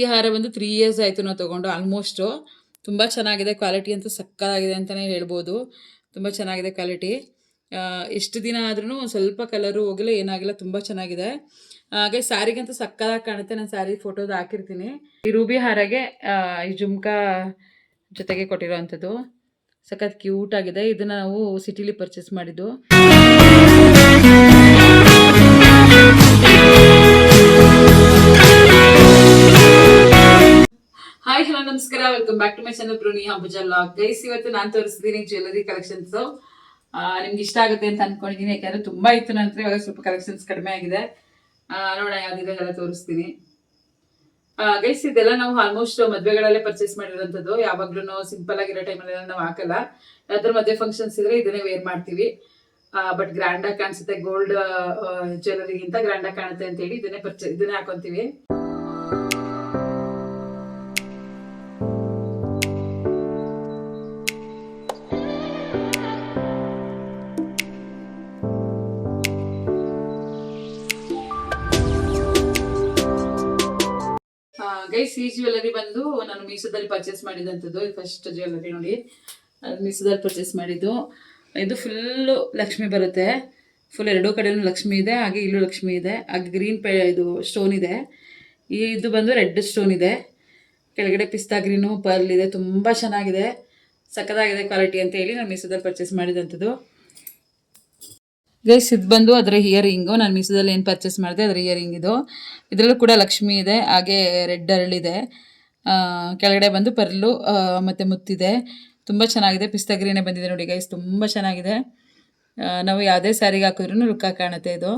ಈ ಹಾರ ಬಂದು 3 ಇಯರ್ಸ್ ಆಯಿತು ನಾವು ತೊಗೊಂಡು ಆಲ್ಮೋಸ್ಟು. ತುಂಬ ಚೆನ್ನಾಗಿದೆ, ಕ್ವಾಲಿಟಿ ಅಂತೂ ಸಕ್ಕತ್ತಾಗಿದೆ ಅಂತಲೇ ಹೇಳ್ಬೋದು. ತುಂಬ ಚೆನ್ನಾಗಿದೆ ಕ್ವಾಲಿಟಿ. ಎಷ್ಟು ದಿನ ಆದ್ರೂ ಸ್ವಲ್ಪ ಕಲರು ಹೋಗಿಲ್ಲ, ಏನಾಗಿಲ್ಲ, ತುಂಬ ಚೆನ್ನಾಗಿದೆ. ಹಾಗೆ ಸ್ಯಾರಿಗಂತೂ ಸಕ್ಕತ್ತಾಗಿ ಕಾಣುತ್ತೆ. ನಾನು ಸ್ಯಾರಿ ಫೋಟೋದು ಹಾಕಿರ್ತೀನಿ. ಈ ರೂಬಿ ಹಾರಗೆ ಈ ಜುಮ್ಕಾ ಜೊತೆಗೆ ಕೊಟ್ಟಿರೋವಂಥದ್ದು ಸಖತ್ ಕ್ಯೂಟ್ ಆಗಿದೆ. ಇದನ್ನು ನಾವು ಸಿಟಿಲಿ ಪರ್ಚೇಸ್ ಮಾಡಿದ್ದು. ಹಾಯ್ ಹಲೋ ನಮಸ್ಕಾರ, welcome back to my channel ಬ್ರೂನಿ ಹಂಬುಜಾ ವ್ಲಾಗ್. ಗೈಸ್, ಇವತ್ತು ನಾನು ತೋರಿಸ್ತೀನಿ ಜ್ಯುವೆಲರಿ ಕಲೆಕ್ಷನ್ಸ್. ನಿಮ್ಗೆ ಇಷ್ಟ ಆಗುತ್ತೆ ಅಂತ ಅನ್ಕೊಂಡಿದ್ದೀನಿ, ಯಾಕಂದ್ರೆ ತುಂಬಾ ಇತ್ತು ನಂತರ. ಇವಾಗ ಸ್ವಲ್ಪ ಕಲೆಕ್ಷನ್ಸ್ ಕಡಿಮೆ ಆಗಿದೆ. ನೋಡೋಣ ಯಾವ್ದಿದೆ ಎಲ್ಲ ತೋರಿಸ್ತೀನಿ. ಗೈಸ್, ಇದೆಲ್ಲ ನಾವು ಆಲ್ಮೋಸ್ಟ್ ಮದುವೆಗಳಲ್ಲೇ ಪರ್ಚೇಸ್ ಮಾಡಿರೋಂಥದ್ದು. ಯಾವಾಗ್ಲೂ ಸಿಂಪಲ್ ಆಗಿರೋ ಟೈಮಲ್ಲೆಲ್ಲ ನಾವು ಹಾಕಲ್ಲ. ಯಾವ್ದಾದ್ರು ಮದುವೆ ಫಂಕ್ಷನ್ಸ್ ಇದ್ರೆ ಇದನ್ನೇ ವೇರ್ ಮಾಡ್ತೀವಿ. ಬಟ್ ಗ್ರ್ಯಾಂಡ್ ಆಗಿ ಕಾಣಿಸುತ್ತೆ, ಗೋಲ್ಡ್ ಜ್ಯುವೆಲರಿಗಿಂತ ಗ್ರ್ಯಾಂಡ್ ಆಗಿ ಕಾಣುತ್ತೆ ಅಂತ ಹೇಳಿ ಇದನ್ನೇ ಹಾಕೊಂತೀವಿ. ಗೈಸ್, ಈ ಜ್ಯುವೆಲರಿ ಬಂದು ನಾನು ಮೀಸೋದಲ್ಲಿ ಪರ್ಚೇಸ್ ಮಾಡಿದಂಥದ್ದು. ಫಸ್ಟ್ ಜ್ಯುವೆಲರಿ ನೋಡಿ, ಮೀಸೋದಲ್ಲಿ ಪರ್ಚೇಸ್ ಮಾಡಿದ್ದು. ಇದು ಫುಲ್ಲು ಲಕ್ಷ್ಮಿ ಬರುತ್ತೆ. ಫುಲ್ ಎರಡೂ ಕಡೆಯೂ ಲಕ್ಷ್ಮಿ ಇದೆ, ಹಾಗೆ ಇಲ್ಲೂ ಲಕ್ಷ್ಮಿ ಇದೆ. ಹಾಗೆ ಗ್ರೀನ್ ಇದು ಸ್ಟೋನ್ ಇದೆ. ಇದು ಬಂದು ರೆಡ್ ಸ್ಟೋನ್ ಇದೆ. ಕೆಳಗಡೆ ಪಿಸ್ತಾ ಗ್ರೀನು ಪರ್ಲ್ ಇದೆ. ತುಂಬ ಚೆನ್ನಾಗಿದೆ, ಸಕ್ಕತ್ತಾಗಿದೆ ಕ್ವಾಲಿಟಿ ಅಂತ ಹೇಳಿ ನಾನು ಮೀಸೋದಲ್ಲಿ ಪರ್ಚೇಸ್ ಮಾಡಿದಂಥದ್ದು. ಗೈಸ್, ಇದು ಬಂದು ಅದರ ಇಯರಿಂಗು. ನಾನು ಮೀಸೋದಲ್ಲಿ ಏನು ಪರ್ಚೇಸ್ ಮಾಡಿದೆ ಅದರ ಇಯರಿಂಗ್ ಇದು. ಇದರಲ್ಲೂ ಕೂಡ ಲಕ್ಷ್ಮಿ ಇದೆ, ಹಾಗೆ ರೆಡ್ ಅರಳಿದೆ. ಕೆಳಗಡೆ ಬಂದು ಪರ್ಲು ಮತ್ತು ಮುತ್ತಿದೆ. ತುಂಬ ಚೆನ್ನಾಗಿದೆ. ಪಿಸ್ತಾ ಗ್ರೀನೇ ಬಂದಿದೆ ನೋಡಿ ಗೈಸ್, ತುಂಬ ಚೆನ್ನಾಗಿದೆ. ನಾವು ಯಾವುದೇ ಸ್ಯಾರಿಗೆ ಹಾಕಿದ್ರೂ ಲುಕ್ಕಾಗಿ ಕಾಣುತ್ತೆ. ಇದು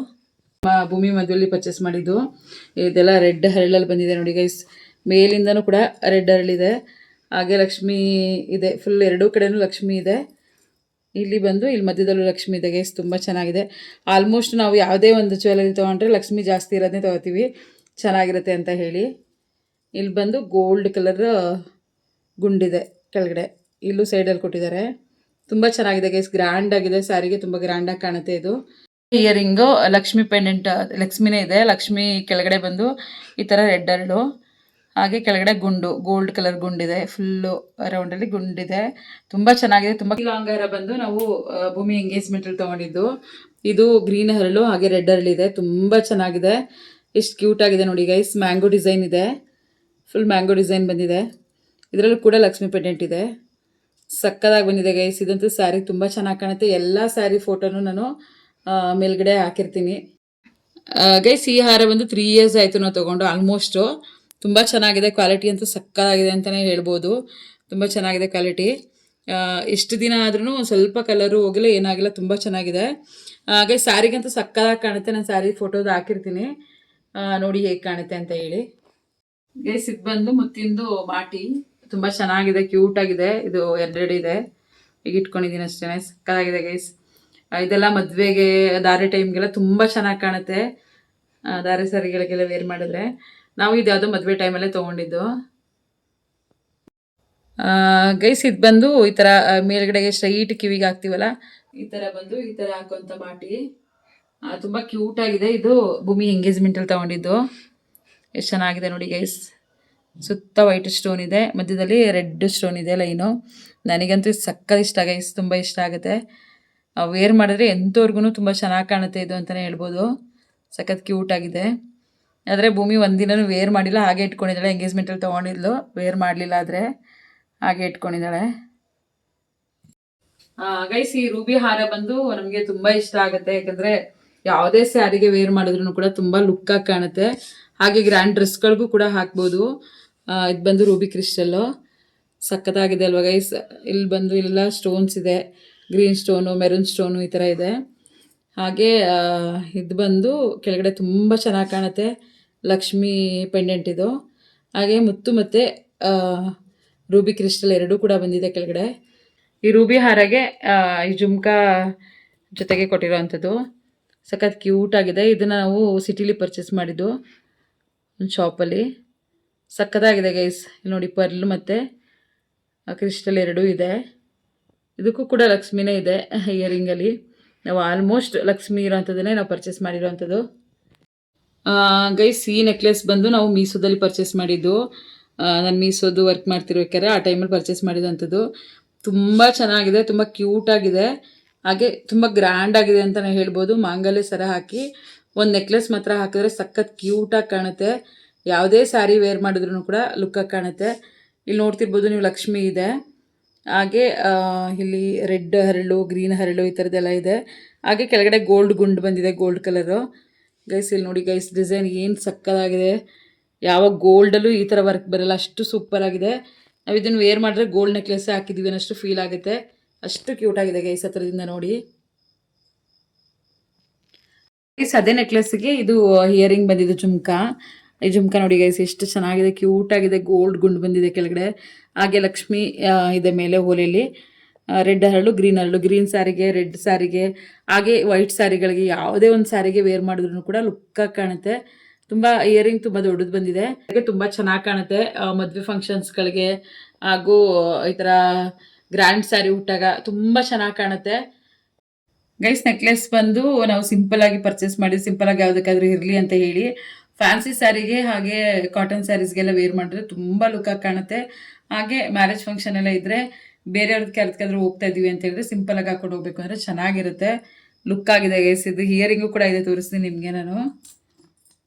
ಭೂಮಿ ಮದುವೆಯಲ್ಲಿ ಪರ್ಚೇಸ್ ಮಾಡಿದ್ದು. ಇದೆಲ್ಲ ರೆಡ್ ಹರಳಲ್ಲಿ ಬಂದಿದೆ ನೋಡಿ ಗೈಸ್. ಮೇಲಿಂದನೂ ಕೂಡ ರೆಡ್ ಹರಳಿದೆ, ಹಾಗೆ ಲಕ್ಷ್ಮಿ ಇದೆ. ಫುಲ್ ಎರಡೂ ಕಡೆಯೂ ಲಕ್ಷ್ಮಿ ಇದೆ. ಇಲ್ಲಿ ಬಂದು ಇಲ್ಲಿ ಮಧ್ಯದಲ್ಲೂ ಲಕ್ಷ್ಮಿ ಇದೆ ಗೈಸ್, ತುಂಬ ಚೆನ್ನಾಗಿದೆ. ಆಲ್ಮೋಸ್ಟ್ ನಾವು ಯಾವುದೇ ಒಂದು ಜ್ಯುವೆಲರಿ ತೊಗೊಂಡ್ರೆ ಲಕ್ಷ್ಮಿ ಜಾಸ್ತಿ ಇರೋದನ್ನೇ ತೊಗೋತೀವಿ, ಚೆನ್ನಾಗಿರುತ್ತೆ ಅಂತ ಹೇಳಿ. ಇಲ್ಲಿ ಬಂದು ಗೋಲ್ಡ್ ಕಲರ್ ಗುಂಡಿದೆ ಕೆಳಗಡೆ, ಇಲ್ಲೂ ಸೈಡಲ್ಲಿ ಕೊಟ್ಟಿದ್ದಾರೆ. ತುಂಬ ಚೆನ್ನಾಗಿದೆ ಗೈಸ್, ಗ್ರ್ಯಾಂಡ್ ಆಗಿದೆ. ಸ್ಯಾರಿಗೆ ತುಂಬ ಗ್ರ್ಯಾಂಡಾಗಿ ಕಾಣುತ್ತೆ. ಇದು ಇಯರಿಂಗು ಲಕ್ಷ್ಮಿ ಪೆಂಡೆಂಟ್, ಲಕ್ಷ್ಮಿನೇ ಇದೆ. ಲಕ್ಷ್ಮಿ ಕೆಳಗಡೆ ಬಂದು ಈ ಥರ ರೆಡ್ ಅರಳು, ಹಾಗೆ ಕೆಳಗಡೆ ಗುಂಡು, ಗೋಲ್ಡ್ ಕಲರ್ ಗುಂಡಿದೆ. ಫುಲ್ಲು ರೌಂಡಲ್ಲಿ ಗುಂಡಿದೆ, ತುಂಬ ಚೆನ್ನಾಗಿದೆ. ತುಂಬ ಲಾಂಗ್ ಹಾರ ಬಂದು ನಾವು ಭೂಮಿ ಎಂಗೇಜ್ಮೆಂಟಲ್ಲಿ ತೊಗೊಂಡಿದ್ದು. ಇದು ಗ್ರೀನ್ ಹರಳು, ಹಾಗೆ ರೆಡ್ ಹರಳಿದೆ. ತುಂಬ ಚೆನ್ನಾಗಿದೆ, ಎಷ್ಟು ಕ್ಯೂಟ್ ಆಗಿದೆ ನೋಡಿ ಗೈಸ್. ಮ್ಯಾಂಗೋ ಡಿಸೈನ್ ಇದೆ, ಫುಲ್ ಮ್ಯಾಂಗೋ ಡಿಸೈನ್ ಬಂದಿದೆ. ಇದರಲ್ಲೂ ಕೂಡ ಲಕ್ಷ್ಮಿ ಪೆಂಡೆಂಟ್ ಇದೆ, ಸಕ್ಕದಾಗಿ ಬಂದಿದೆ ಗೈಸ್. ಇದಂತೂ ಸ್ಯಾರಿ ತುಂಬ ಚೆನ್ನಾಗಿ ಕಾಣುತ್ತೆ. ಎಲ್ಲ ಸ್ಯಾರಿ ಫೋಟೋನು ನಾನು ಮೇಲ್ಗಡೆ ಹಾಕಿರ್ತೀನಿ. ಗೈಸ್, ಈ ಹಾರ ಬಂದು 3 ಇಯರ್ಸ್ ಆಯಿತು ನಾವು ತೊಗೊಂಡು ಆಲ್ಮೋಸ್ಟು. ತುಂಬ ಚೆನ್ನಾಗಿದೆ, ಕ್ವಾಲಿಟಿ ಅಂತೂ ಸಕ್ಕತ್ತಾಗಿದೆ ಅಂತಲೇ ಹೇಳ್ಬೋದು. ತುಂಬ ಚೆನ್ನಾಗಿದೆ ಕ್ವಾಲಿಟಿ. ಎಷ್ಟು ದಿನ ಆದ್ರೂ ಸ್ವಲ್ಪ ಕಲರು ಹೋಗಿಲ್ಲ, ಏನಾಗಿಲ್ಲ, ತುಂಬ ಚೆನ್ನಾಗಿದೆ. ಹಾಗೆ ಸ್ಯಾರಿಗಂತೂ ಸಕ್ಕತ್ತಾಗಿ ಕಾಣುತ್ತೆ. ನಾನು ಸ್ಯಾರಿ ಫೋಟೋದು ಹಾಕಿರ್ತೀನಿ, ನೋಡಿ ಹೇಗೆ ಕಾಣುತ್ತೆ ಅಂತ ಹೇಳಿ. ಗೈಸ್, ಇದು ಬಂದು ಮುತ್ತಿಂದು ಮಾಟಿ, ತುಂಬ ಚೆನ್ನಾಗಿದೆ, ಕ್ಯೂಟಾಗಿದೆ. ಇದು ಎರಡೆರಡು ಇದೆ, ಈಗ ಇಟ್ಕೊಂಡಿದ್ದೀನಿ ಅಷ್ಟೇ. ಸಕ್ಕತ್ತಾಗಿದೆ ಗೈಸ್. ಇದೆಲ್ಲ ಮದುವೆಗೆ, ಧಾರೆ ಟೈಮ್ಗೆಲ್ಲ ತುಂಬ ಚೆನ್ನಾಗಿ ಕಾಣುತ್ತೆ. ಧಾರೆ ಸ್ಯಾರಿಗಳಿಗೆಲ್ಲ ವೇರ್ ಮಾಡಿದ್ರೆ. ನಾವು ಇದು ಯಾವುದೋ ಮದುವೆ ಟೈಮಲ್ಲೇ ತೊಗೊಂಡಿದ್ದು. ಗೈಸ್, ಇದು ಬಂದು ಈ ಥರ ಮೇಲ್ಗಡೆಗೆ ಸ್ಟ್ರೈಟ್ ಕಿವಿಗೆ ಹಾಕ್ತೀವಲ್ಲ, ಈ ಥರ ಬಂದು ಈ ಥರ ಹಾಕುವಂಥ ಮಾಟಿ. ತುಂಬ ಕ್ಯೂಟಾಗಿದೆ. ಇದು ಭೂಮಿ ಎಂಗೇಜ್ಮೆಂಟಲ್ಲಿ ತೊಗೊಂಡಿದ್ದು. ಎಷ್ಟು ಚೆನ್ನಾಗಿದೆ ನೋಡಿ ಗೈಸ್. ಸುತ್ತ ವೈಟ್ ಸ್ಟೋನ್ ಇದೆ, ಮಧ್ಯದಲ್ಲಿ ರೆಡ್ ಸ್ಟೋನ್ ಇದೆ ಲೈನು. ನನಗಂತೂ ಸಕ್ಕತ್ ಇಷ್ಟ ಗೈಸ್, ತುಂಬ ಇಷ್ಟ ಆಗುತ್ತೆ. ವೇರ್ ಮಾಡಿದ್ರೆ ಎಂಥವ್ರಿಗೂ ತುಂಬ ಚೆನ್ನಾಗಿ ಕಾಣುತ್ತೆ ಇದು ಅಂತಲೇ ಹೇಳ್ಬೋದು. ಸಖತ್ ಕ್ಯೂಟಾಗಿದೆ. ಆದರೆ ಭೂಮಿ ಒಂದಿನೂ ವೇರ್ ಮಾಡಿಲ್ಲ, ಹಾಗೆ ಇಟ್ಕೊಂಡಿದ್ದಾಳೆ. ಎಂಗೇಜ್ಮೆಂಟಲ್ಲಿ ತೊಗೊಂಡಿದ್ಲು, ವೇರ್ ಮಾಡಲಿಲ್ಲ, ಆದರೆ ಹಾಗೆ ಇಟ್ಕೊಂಡಿದ್ದಾಳೆ. ಗೈಸ್, ಈ ರೂಬಿ ಹಾರ ಬಂದು ನಮಗೆ ತುಂಬ ಇಷ್ಟ ಆಗುತ್ತೆ. ಯಾಕಂದರೆ ಯಾವುದೇ ಸ್ಯಾರಿಗೆ ವೇರ್ ಮಾಡಿದ್ರೂ ಕೂಡ ತುಂಬ ಲುಕ್ಕಾಗಿ ಕಾಣುತ್ತೆ. ಹಾಗೆ ಗ್ರ್ಯಾಂಡ್ ಡ್ರೆಸ್ಗಳಿಗೂ ಕೂಡ ಹಾಕ್ಬೋದು. ಇದು ಬಂದು ರೂಬಿ ಕ್ರಿಸ್ಟಲ್ಲು, ಸಖತ್ತಾಗಿದೆ ಅಲ್ವಾ ಗೈಸ್. ಇಲ್ಲಿ ಬಂದು ಇಲ್ಲೆಲ್ಲ ಸ್ಟೋನ್ಸ್ ಇದೆ, ಗ್ರೀನ್ ಸ್ಟೋನು, ಮೆರೂನ್ ಸ್ಟೋನು ಈ ಥರ ಇದೆ. ಹಾಗೆ ಇದು ಬಂದು ಕೆಳಗಡೆ ತುಂಬ ಚೆನ್ನಾಗಿ ಕಾಣುತ್ತೆ, ಲಕ್ಷ್ಮಿ ಪೆಂಡೆಂಟ್ ಇದು. ಹಾಗೆ ಮುತ್ತು ಮತ್ತು ರೂಬಿ ಕ್ರಿಸ್ಟಲ್ ಎರಡೂ ಕೂಡ ಬಂದಿದೆ ಕೆಳಗಡೆ. ಈ ರೂಬಿ ಹಾರಗೆ ಈ ಜುಮ್ಕಾ ಜೊತೆಗೆ ಕೊಟ್ಟಿರೋವಂಥದ್ದು ಸಖತ್ ಕ್ಯೂಟಾಗಿದೆ. ಇದನ್ನು ನಾವು ಸಿಟಿಲಿ ಪರ್ಚೇಸ್ ಮಾಡಿದ್ದು ಒಂದು ಶಾಪಲ್ಲಿ. ಸಖತ್ತಾಗಿದೆ ಗೈಸ್. ನೋಡಿ, ಪರ್ಲ್ ಮತ್ತು ಕ್ರಿಸ್ಟಲ್ ಎರಡೂ ಇದೆ. ಇದಕ್ಕೂ ಕೂಡ ಲಕ್ಷ್ಮಿನೇ ಇದೆ ಇಯರಿಂಗಲ್ಲಿ. ನಾವು ಆಲ್ಮೋಸ್ಟ್ ಲಕ್ಷ್ಮಿ ಇರೋವಂಥದ್ದನ್ನೇ ನಾವು ಪರ್ಚೇಸ್ ಮಾಡಿರೋವಂಥದ್ದು. ಗೈಸ್ ಈ ನೆಕ್ಲೆಸ್ ಬಂದು ನಾವು ಮೀಸೋದಲ್ಲಿ ಪರ್ಚೇಸ್ ಮಾಡಿದ್ದು. ನಾನು ಮೀಸೋದು ವರ್ಕ್ ಮಾಡ್ತಿರ್ಬೇಕಾದ್ರೆ ಆ ಟೈಮಲ್ಲಿ ಪರ್ಚೇಸ್ ಮಾಡಿದಂಥದ್ದು. ತುಂಬ ಚೆನ್ನಾಗಿದೆ, ತುಂಬ ಕ್ಯೂಟಾಗಿದೆ, ಹಾಗೆ ತುಂಬ ಗ್ರ್ಯಾಂಡ್ ಆಗಿದೆ ಅಂತಲೇ ಹೇಳ್ಬೋದು. ಮಾಂಗಲ್ಯ ಸರ ಹಾಕಿ ಒಂದು ನೆಕ್ಲೆಸ್ ಮಾತ್ರ ಹಾಕಿದ್ರೆ ಸಖತ್ ಕ್ಯೂಟಾಗಿ ಕಾಣುತ್ತೆ. ಯಾವುದೇ ಸ್ಯಾರಿ ವೇರ್ ಮಾಡಿದ್ರು ಕೂಡ ಲುಕ್ಕಾಗಿ ಕಾಣುತ್ತೆ. ಇಲ್ಲಿ ನೋಡ್ತಿರ್ಬೋದು ನೀವು ಲಕ್ಷ್ಮಿ ಇದೆ, ಹಾಗೆ ಇಲ್ಲಿ ರೆಡ್ ಹರಳು, ಗ್ರೀನ್ ಹರಳು ಈ ಥರದ್ದೆಲ್ಲ ಇದೆ. ಹಾಗೆ ಕೆಳಗಡೆ ಗೋಲ್ಡ್ ಗುಂಡು ಬಂದಿದೆ, ಗೋಲ್ಡ್ ಕಲರು. ಗೈಸ್ ಇಲ್ಲಿ ನೋಡಿ ಗೈಸ್, ಡಿಸೈನ್ ಏನು ಸಕ್ಕತ್ತಾಗಿದೆ. ಯಾವ ಗೋಲ್ಡಲ್ಲೂ ಈ ಥರ ವರ್ಕ್ ಬರಲ್ಲ, ಅಷ್ಟು ಸೂಪರ್ ಆಗಿದೆ. ನಾವು ಇದನ್ನು ವೇರ್ ಮಾಡಿದ್ರೆ ಗೋಲ್ಡ್ ನೆಕ್ಲೆಸ್ ಹಾಕಿದ್ದೀವಿ ಅನ್ನೋಷ್ಟು ಫೀಲ್ ಆಗುತ್ತೆ, ಅಷ್ಟು ಕ್ಯೂಟ್ ಆಗಿದೆ ಗೈಸ್. ಹತ್ರದಿಂದ ನೋಡಿ ಗೈಸ್, ಅದೇ ನೆಕ್ಲೆಸ್ಗೆ ಇದು ಇಯರಿಂಗ್ ಬಂದಿದ್ದು ಜುಮ್ಕಾ. ಈ ಜುಮ್ಕಾ ನೋಡಿ ಗೈಸ್ ಎಷ್ಟು ಚೆನ್ನಾಗಿದೆ, ಕ್ಯೂಟ್ ಆಗಿದೆ, ಗೋಲ್ಡ್ ಗುಂಡು ಬಂದಿದೆ ಕೆಳಗಡೆ. ಹಾಗೆ ಲಕ್ಷ್ಮಿ ಇದೆ ಮೇಲೆ ಓಲೆಯಲ್ಲಿ. ರೆಡ್ ಹರಳು, ಗ್ರೀನ್ ಸ್ಯಾರಿಗೆ, ರೆಡ್ ಸ್ಯಾರಿಗೆ, ಹಾಗೆ ವೈಟ್ ಸ್ಯಾರಿಗಳಿಗೆ, ಯಾವುದೇ ಒಂದು ಸ್ಯಾರಿಗೆ ವೇರ್ ಮಾಡಿದ್ರು ಕೂಡ ಲುಕ್ಕಾಗಿ ಕಾಣುತ್ತೆ. ತುಂಬ ಇಯರಿಂಗ್ ತುಂಬ ದೊಡ್ಡದು ಬಂದಿದೆ, ಹಾಗೆ ತುಂಬ ಚೆನ್ನಾಗಿ ಕಾಣುತ್ತೆ ಮದುವೆ ಫಂಕ್ಷನ್ಸ್ಗಳಿಗೆ, ಹಾಗೂ ಈ ಥರ ಗ್ರ್ಯಾಂಡ್ ಸ್ಯಾರಿ ಉಟ್ಟಾಗ ತುಂಬ ಚೆನ್ನಾಗಿ ಕಾಣುತ್ತೆ. ಗೈಸ್ ನೆಕ್ಲೆಸ್ ಬಂದು ನಾವು ಸಿಂಪಲ್ ಆಗಿ ಪರ್ಚೇಸ್ ಮಾಡಿ, ಸಿಂಪಲ್ ಆಗಿ ಯಾವುದಕ್ಕಾದ್ರೂ ಇರಲಿ ಅಂತ ಹೇಳಿ ಫ್ಯಾನ್ಸಿ ಸ್ಯಾರಿಗೆ ಹಾಗೆ ಕಾಟನ್ ಸ್ಯಾರೀಸ್ಗೆಲ್ಲ ವೇರ್ ಮಾಡಿದ್ರೆ ತುಂಬ ಲುಕ್ಕಾಗಿ ಕಾಣುತ್ತೆ. ಹಾಗೆ ಮ್ಯಾರೇಜ್ ಫಂಕ್ಷನ್ ಎಲ್ಲ ಇದ್ದರೆ ಬೇರೆಯವ್ರದಕ್ಕೆ ಅದಕ್ಕಾದ್ರೂ ಹೋಗ್ತಾ ಇದ್ದೀವಿ ಅಂತ ಹೇಳಿದ್ರೆ ಸಿಂಪಲ್ ಆಗಿ ಹಾಕೊಂಡು ಹೋಗ್ಬೇಕು ಅಂದರೆ ಚೆನ್ನಾಗಿರುತ್ತೆ, ಲುಕ್ ಆಗಿದೆ ಗೈಸ್. ಇದು ಹಿಯರಿಂಗು ಕೂಡ ಇದೆ, ತೋರಿಸ್ತೀನಿ ನಿಮಗೆ ನಾನು.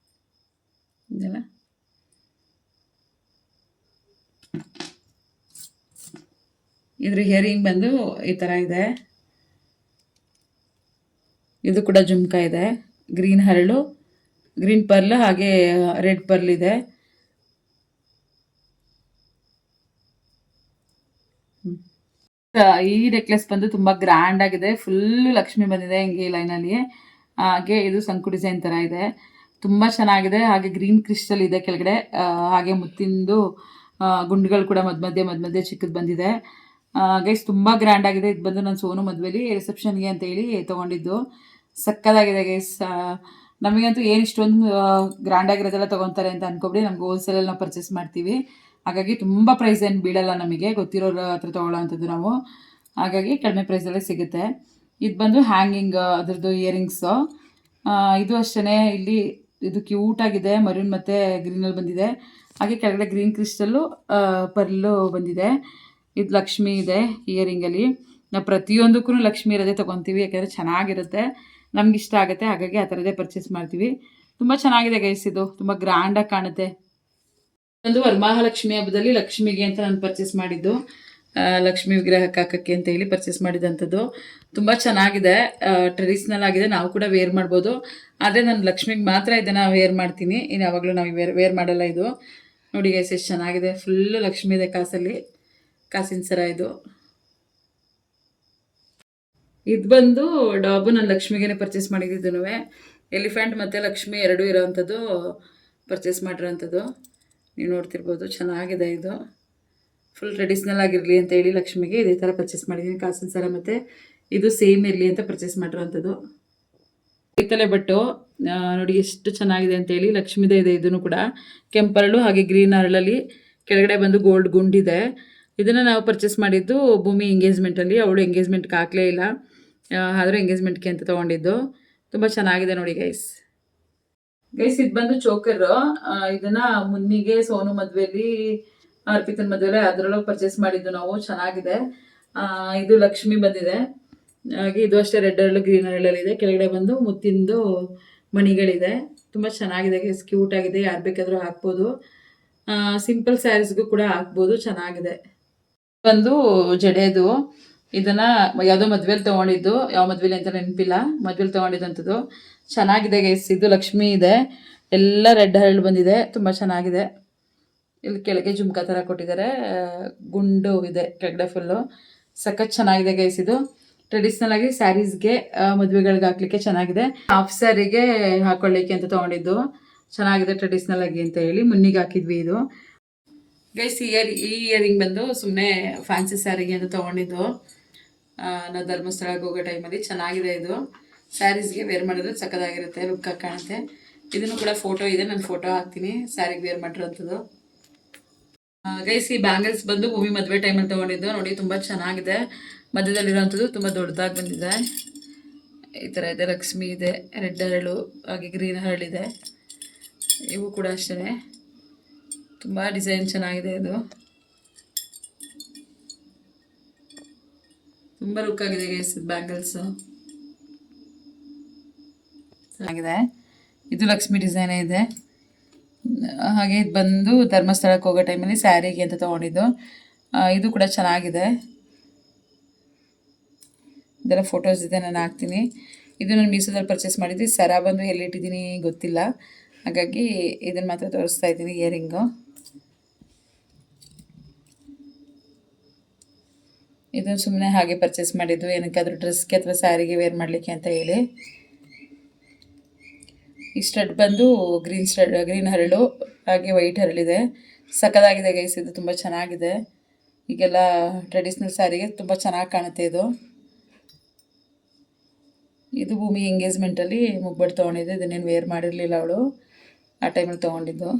ಇದೆಲ್ಲ ಇದ್ರ ಹಿಯರಿಂಗ್ ಬಂದು ಈ ಥರ ಇದೆ. ಇದು ಕೂಡ ಜುಮ್ಕಾ ಇದೆ, ಗ್ರೀನ್ ಹರಳು, ಗ್ರೀನ್ ಪರ್ಲ್ ಹಾಗೆ ರೆಡ್ ಪರ್ಲ್ ಇದೆ. ಈ ನೆಕ್ಲೆಸ್ ಬಂದು ತುಂಬ ಗ್ರ್ಯಾಂಡ್ ಆಗಿದೆ, ಫುಲ್ ಲಕ್ಷ್ಮಿ ಬಂದಿದೆ ಹಿಂಗೆ ಲೈನಲ್ಲಿ. ಹಾಗೆ ಇದು ಸಂಕು ಡಿಸೈನ್ ಥರ ಇದೆ, ತುಂಬ ಚೆನ್ನಾಗಿದೆ. ಹಾಗೆ ಗ್ರೀನ್ ಕ್ರಿಸ್ಟಲ್ ಇದೆ ಕೆಳಗಡೆ, ಹಾಗೆ ಮುತ್ತಿಂದು ಗುಂಡುಗಳು ಕೂಡ ಮಧ್ಯ ಮಧ್ಯೆ ಚಿಕ್ಕದು ಬಂದಿದೆ. ಗೈಸ್ ತುಂಬ ಗ್ರ್ಯಾಂಡ್ ಆಗಿದೆ. ಇದು ಬಂದು ನಾನು ಸೋನು ಮದುವೆಲಿ ರಿಸೆಪ್ಷನ್ಗೆ ಅಂತ ಹೇಳಿ ತೊಗೊಂಡಿದ್ದು, ಸಕ್ಕದಾಗಿದೆ ಗೈಸ್. ನಮಗಂತೂ ಏನು ಇಷ್ಟೊಂದು ಗ್ರ್ಯಾಂಡ್ ಆಗಿರೋದೆಲ್ಲ ತೊಗೊತಾರೆ ಅಂತ ಅನ್ಕೊಬಿಡಿ, ನಮ್ಗೆ ಹೋಲ್ಸೇಲಲ್ಲಿ ನಾವು ಪರ್ಚೇಸ್ ಮಾಡ್ತೀವಿ, ಹಾಗಾಗಿ ತುಂಬ ಪ್ರೈಸ್ ಏನು ಬೀಳಲ್ಲ, ನಮಗೆ ಗೊತ್ತಿರೋರ ಹತ್ರ ತೊಗೊಳ್ಳೋ ಅಂಥದ್ದು ನಾವು, ಹಾಗಾಗಿ ಕಡಿಮೆ ಪ್ರೈಸಲ್ಲೇ ಸಿಗುತ್ತೆ. ಇದು ಬಂದು ಹ್ಯಾಂಗಿಂಗ್ ಅದ್ರದ್ದು ಇಯರಿಂಗ್ಸು. ಇದು ಅಷ್ಟೇ, ಇಲ್ಲಿ ಇದು ಕ್ಯೂಟಾಗಿದೆ, ಮರೂನ್ ಮತ್ತು ಗ್ರೀನಲ್ಲಿ ಬಂದಿದೆ. ಹಾಗೆ ಕೆಳಗಡೆ ಗ್ರೀನ್ ಕ್ರಿಸ್ಟಲ್ಲು ಪರ್ಲು ಬಂದಿದೆ. ಇದು ಲಕ್ಷ್ಮಿ ಇದೆ ಇಯರಿಂಗಲ್ಲಿ. ನಾವು ಪ್ರತಿಯೊಂದಕ್ಕೂ ಲಕ್ಷ್ಮಿ ಇರೋದೇ ತೊಗೊತೀವಿ, ಯಾಕೆಂದರೆ ಚೆನ್ನಾಗಿರುತ್ತೆ, ನಮ್ಗೆ ಇಷ್ಟ ಆಗುತ್ತೆ, ಹಾಗಾಗಿ ಆ ಥರದೇ ಪರ್ಚೇಸ್ ಮಾಡ್ತೀವಿ. ತುಂಬ ಚೆನ್ನಾಗಿದೆ ಗೈಸ್, ಇದು ತುಂಬ ಗ್ರ್ಯಾಂಡಾಗಿ ಕಾಣುತ್ತೆ. ಒಂದು ವರಮಹಾಲಕ್ಷ್ಮಿ ಹಬ್ಬದಲ್ಲಿ ಲಕ್ಷ್ಮಿಗೆ ಅಂತ ನಾನು ಪರ್ಚೇಸ್ ಮಾಡಿದ್ದು, ಲಕ್ಷ್ಮಿ ವಿಗ್ರಹಕ್ಕೆ ಹಾಕೋಕ್ಕೆ ಅಂತ ಹೇಳಿ ಪರ್ಚೇಸ್ ಮಾಡಿದಂಥದ್ದು. ತುಂಬ ಚೆನ್ನಾಗಿದೆ, ಟ್ರೆಡಿಷ್ನಲ್ ಆಗಿದೆ, ನಾವು ಕೂಡ ವೇರ್ ಮಾಡ್ಬೋದು. ಆದರೆ ನಾನು ಲಕ್ಷ್ಮಿಗೆ ಮಾತ್ರ ಇದನ್ನು ವೇರ್ ಮಾಡ್ತೀನಿ, ಇನ್ನು ಯಾವಾಗಲೂ ನಾವು ವೇರ್ ಮಾಡಲ್ಲ. ಇದು ನೋಡಿ ಗೈಸ್ ಎಷ್ಟು ಚೆನ್ನಾಗಿದೆ, ಫುಲ್ಲು ಲಕ್ಷ್ಮಿ ಇದೆ, ಕಾಸಿನ ಸರ ಇದು. ಇದು ಬಂದು ಡಾಬು ನಾನು ಲಕ್ಷ್ಮಿಗೆ ಪರ್ಚೇಸ್ ಮಾಡಿದ್ದು, ಎಲಿಫೆಂಟ್ ಮತ್ತು ಲಕ್ಷ್ಮಿ ಎರಡೂ ಇರೋವಂಥದ್ದು ಪರ್ಚೇಸ್ ಮಾಡಿರೋವಂಥದ್ದು. ನೀವು ನೋಡ್ತಿರ್ಬೋದು, ಚೆನ್ನಾಗಿದೆ. ಇದು ಫುಲ್ ಟ್ರೆಡಿಷ್ನಲ್ ಆಗಿರಲಿ ಅಂತ ಹೇಳಿ ಲಕ್ಷ್ಮಿಗೆ ಇದೇ ಥರ ಪರ್ಚೇಸ್ ಮಾಡಿದ್ದೀನಿ, ಕಾಸಿನ ಸರ ಮತ್ತು ಇದು ಸೇಮ್ ಇರಲಿ ಅಂತ ಪರ್ಚೇಸ್ ಮಾಡಿರೋವಂಥದ್ದು. ಕೈತಲೆ ಬಟ್ಟು ನೋಡಿ ಎಷ್ಟು ಚೆನ್ನಾಗಿದೆ ಅಂತೇಳಿ, ಲಕ್ಷ್ಮಿದೇ ಇದೆ. ಇದನ್ನು ಕೂಡ ಕೆಂಪರಳು ಹಾಗೆ ಗ್ರೀನ್ ಹರಳಲ್ಲಿ ಕೆಳಗಡೆ ಬಂದು ಗೋಲ್ಡ್ ಗುಂಡಿದೆ. ಇದನ್ನು ನಾವು ಪರ್ಚೇಸ್ ಮಾಡಿದ್ದು ಭೂಮಿ ಎಂಗೇಜ್ಮೆಂಟಲ್ಲಿ, ಅವಳು ಎಂಗೇಜ್ಮೆಂಟ್ಗೆ ಹಾಕಲೇ ಇಲ್ಲ, ಆದರೂ ಎಂಗೇಜ್ಮೆಂಟ್ಗೆ ಅಂತ ತೊಗೊಂಡಿದ್ದು. ತುಂಬ ಚೆನ್ನಾಗಿದೆ ನೋಡಿ ಗೈಸ್. ಇದು ಬಂದು ಚೋಕರು. ಇದನ್ನು ಮುನ್ನಿಗೆ ಸೋನು ಮದುವೆಯಲ್ಲಿ, ಅರ್ಪಿತನ ಮದುವೆಯಲ್ಲಿ ಅದರೊಳಗೆ ಪರ್ಚೇಸ್ ಮಾಡಿದ್ದು ನಾವು, ಚೆನ್ನಾಗಿದೆ. ಇದು ಲಕ್ಷ್ಮಿ ಬಂದಿದೆ, ಹಾಗೆ ಇದು ಅಷ್ಟೇ ರೆಡ್ ಹರಳು ಗ್ರೀನ್ ಹರಳಲ್ಲಿದೆ. ಕೆಳಗಡೆ ಬಂದು ಮುತ್ತಿಂದು ಮಣಿಗಳಿದೆ, ತುಂಬ ಚೆನ್ನಾಗಿದೆ ಗೈಸ್, ಕ್ಯೂಟ್ ಆಗಿದೆ, ಯಾರು ಬೇಕಾದರೂ ಹಾಕ್ಬೋದು. ಸಿಂಪಲ್ ಸ್ಯಾರೀಸ್ಗೂ ಕೂಡ ಹಾಕ್ಬೋದು, ಚೆನ್ನಾಗಿದೆ. ಬಂದು ಜಡೆದು, ಇದನ್ನು ಯಾವುದೋ ಮದುವೆಲಿ ತೊಗೊಂಡಿದ್ದು, ಯಾವ ಮದುವೆಲಿ ಅಂತ ನೆನಪಿಲ್ಲ, ಮದುವೆಲಿ ತೊಗೊಂಡಿದ್ದಂಥದ್ದು. ಚೆನ್ನಾಗಿದೆ ಗೈಸ್. ಇದು ಲಕ್ಷ್ಮಿ ಇದೆ, ಎಲ್ಲ ರೆಡ್ ಹರಳು ಬಂದಿದೆ, ತುಂಬ ಚೆನ್ನಾಗಿದೆ. ಇಲ್ಲಿ ಕೆಳಗೆ ಜುಮ್ಕಾ ಥರ ಕೊಟ್ಟಿದ್ದಾರೆ, ಗುಂಡು ಇದೆ ಕೆಳಗಡೆ ಫುಲ್ಲು, ಸಖತ್ ಚೆನ್ನಾಗಿದೆ ಗೈಸ್. ಇದು ಟ್ರೆಡಿಷ್ನಲ್ ಆಗಿ ಸ್ಯಾರೀಸ್ಗೆ, ಮದುವೆಗಳಿಗೆ ಹಾಕ್ಲಿಕ್ಕೆ ಚೆನ್ನಾಗಿದೆ. ಹಾಫ್ ಸ್ಯಾರಿಗೆ ಹಾಕೊಳ್ಳಿಕ್ಕೆ ಅಂತ ತೊಗೊಂಡಿದ್ದು, ಚೆನ್ನಾಗಿದೆ ಟ್ರೆಡಿಷ್ನಲ್ ಆಗಿ ಅಂತ ಹೇಳಿ ಮುನ್ನಿಗೆ ಹಾಕಿದ್ವಿ. ಇದು ಗೈಸ್ ಈ ಇಯರಿಂಗ್ ಬಂದು ಸುಮ್ಮನೆ ಫ್ಯಾನ್ಸಿ ಸ್ಯಾರಿಗೆ ಅಂತ ತೊಗೊಂಡಿದ್ದು, ನಾವು ಧರ್ಮಸ್ಥಳಕ್ಕೆ ಹೋಗೋ ಟೈಮಲ್ಲಿ. ಚೆನ್ನಾಗಿದೆ, ಇದು ಸ್ಯಾರೀಸ್ಗೆ ವೇರ್ ಮಾಡಿದ್ರೆ ಸಕ್ಕದಾಗಿರುತ್ತೆ, ಲುಕ್ಕಾಗಿ ಕಾಣುತ್ತೆ. ಇದನ್ನು ಕೂಡ ಫೋಟೋ ಇದೆ, ನಾನು ಫೋಟೋ ಹಾಕ್ತೀನಿ ಸ್ಯಾರಿಗೆ ವೇರ್ ಮಾಡಿರೋಂಥದ್ದು. ಗೈಸ್ ಈ ಬ್ಯಾಂಗಲ್ಸ್ ಬಂದು ಭೂಮಿ ಮದುವೆ ಟೈಮಲ್ಲಿ ತೊಗೊಂಡಿದ್ದು, ನೋಡಿ ತುಂಬ ಚೆನ್ನಾಗಿದೆ, ಮಧ್ಯದಲ್ಲಿರೋಂಥದ್ದು ತುಂಬ ದೊಡ್ಡದಾಗಿ ಬಂದಿದೆ. ಈ ಥರ ಇದೆ, ಲಕ್ಷ್ಮಿ ಇದೆ, ರೆಡ್ ಹರಳು ಹಾಗೆ ಗ್ರೀನ್ ಹರಳಿದೆ. ಇವು ಕೂಡ ಅಷ್ಟೇ ತುಂಬ ಡಿಸೈನ್ ಚೆನ್ನಾಗಿದೆ. ಇದು ತುಂಬ ಲುಕ್ ಆಗಿದೆ ಗೈಸ್. ಬ್ಯಾಂಗಲ್ಸು ಚೆನ್ನಾಗಿದೆ. ಇದು ಲಕ್ಷ್ಮಿ ಡಿಸೈನೇ ಇದೆ. ಹಾಗೆ ಇದು ಬಂದು ಧರ್ಮಸ್ಥಳಕ್ಕೆ ಹೋಗೋ ಟೈಮಲ್ಲಿ ಸ್ಯಾರಿಗೆ ಅಂತ ತೊಗೊಂಡಿದ್ದು. ಇದು ಕೂಡ ಚೆನ್ನಾಗಿದೆ. ಇದೆಲ್ಲ ಫೋಟೋಸ್ ಇದೆ, ನಾನು ಹಾಕ್ತೀನಿ. ಇದು ನಾನು ಮೀಸೋದಲ್ಲಿ ಪರ್ಚೇಸ್ ಮಾಡಿದ್ದು. ಸರ ಬಂದು ಎಲ್ಲಿಟ್ಟಿದ್ದೀನಿ ಗೊತ್ತಿಲ್ಲ, ಹಾಗಾಗಿ ಇದನ್ನು ಮಾತ್ರ ತೋರಿಸ್ತಾ ಇದ್ದೀನಿ. ಇಯರಿಂಗು ಇದನ್ನು ಸುಮ್ಮನೆ ಹಾಗೆ ಪರ್ಚೇಸ್ ಮಾಡಿದ್ದು, ಏನಕ್ಕಾದ್ರೂ ಡ್ರೆಸ್ಗೆ ಅಥವಾ ಸ್ಯಾರಿಗೆ ವೇರ್ ಮಾಡಲಿಕ್ಕೆ ಅಂತ ಹೇಳಿ. ಈ ಸ್ಟಡ್ ಬಂದು ಗ್ರೀನ್ ಹರಳು ಹಾಗೆ ವೈಟ್ ಹರಳಿದೆ. ಸಕ್ಕದಾಗಿದೆ ಗೈಸ್. ಇದು ತುಂಬ ಚೆನ್ನಾಗಿದೆ. ಈಗೆಲ್ಲ ಟ್ರೆಡಿಷ್ನಲ್ ಸ್ಯಾರಿಗೆ ತುಂಬ ಚೆನ್ನಾಗಿ ಕಾಣುತ್ತೆ ಇದು. ಇದು ಭೂಮಿ ಎಂಗೇಜ್ಮೆಂಟಲ್ಲಿ ಮುಗ್ಬಟ್ಟು ತೊಗೊಂಡಿದ್ದು. ಇದನ್ನೇನು ವೇರ್ ಮಾಡಿರಲಿಲ್ಲ ಅವಳು, ಆ ಟೈಮಲ್ಲಿ ತೊಗೊಂಡಿದ್ದು.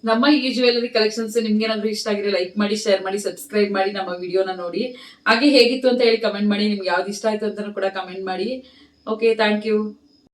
ನಮ್ಮ ಈ ಜ್ಯುವೆಲರಿ ಕಲೆಕ್ಷನ್ಸ್ ನಿಮ್ಗೆ ಏನಾದರೂ ಇಷ್ಟ ಆಗಿದ್ರೆ ಲೈಕ್ ಮಾಡಿ, ಶೇರ್ ಮಾಡಿ, ಸಬ್ಸ್ಕ್ರೈಬ್ ಮಾಡಿ, ನಮ್ಮ ವಿಡಿಯೋನ ನೋಡಿ. ಹಾಗೆ ಹೇಗಿತ್ತು ಅಂತ ಹೇಳಿ ಕಮೆಂಟ್ ಮಾಡಿ. ನಿಮ್ಗೆ ಯಾವ್ದು ಇಷ್ಟ ಆಯಿತು ಅಂತ ಕೂಡ ಕಮೆಂಟ್ ಮಾಡಿ. Okay, thank you.